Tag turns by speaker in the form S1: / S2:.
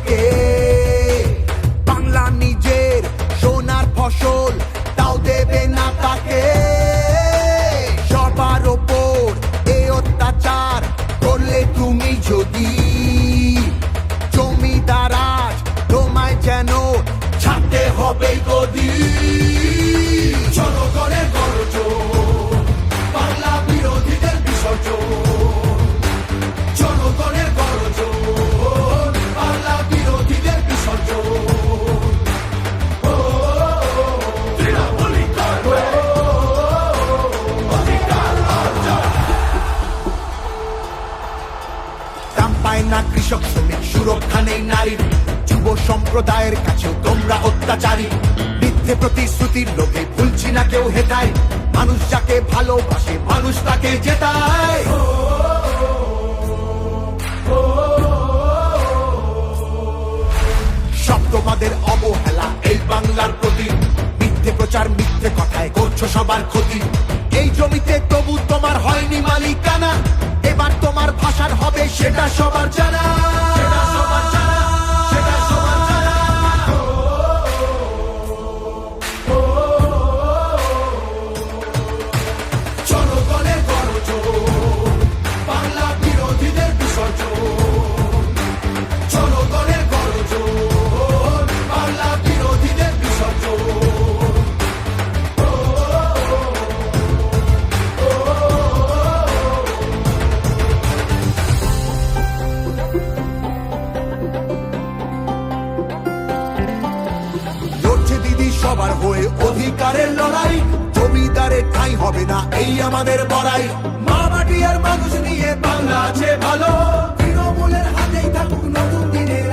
S1: থাকে। বাংলা নিজের সোনার ফসল, তাও দেবে না তাকে। সবার ওপর এ অত্যাচার করলে তুমি যদি, জমিদার আজ তোমায় যেন ছাড়তে হবে গদি। জনগণের গর্জন, বাংলা বিরোধীদের বিসর্জন। জনগণের গর্জন, বাংলা বিরোধীদের বিসর্জন। দাম পায় না কৃষক শ্রমিক, সুরক্ষা নেই নারীর। যুব সম্প্রদায়ের কাছেও তোমরা অত্যাচারী। মিথ্যে প্রতিশ্রুতির লোভে ভুলছি না কেউ হেটায়। মানুষ যাকে ভালোবাসে মানুষ তাকে জেতায়। সব তোমাদের অবহেলা এই বাংলার প্রতি। মিথ্যে প্রচার মিথ্যে কথায় করছো সবার ক্ষতি। এই জমিতে তবু তোমার হয়নি মালিকানা। এবার তোমার ভাষার হবে সেটা সবার জানা। সেটা সবার জানা, সেটা সবার জানা। জনগণের গর্জন, বাংলা বিরোধীদের বিসর্জন। জনগণের গর্জন, বাংলা বিরোধীদের বিসর্জন। লড়ছে দিদি সবার হয়ে অধিকারের লড়াই। জমিদারের ঠাঁই হবে না এই আমাদের বড়াই। মা মাটি আর মানুষ নিয়ে বাংলা আছে ভালো। তৃণমূলের হাতেই থাকুক নতুন দিনের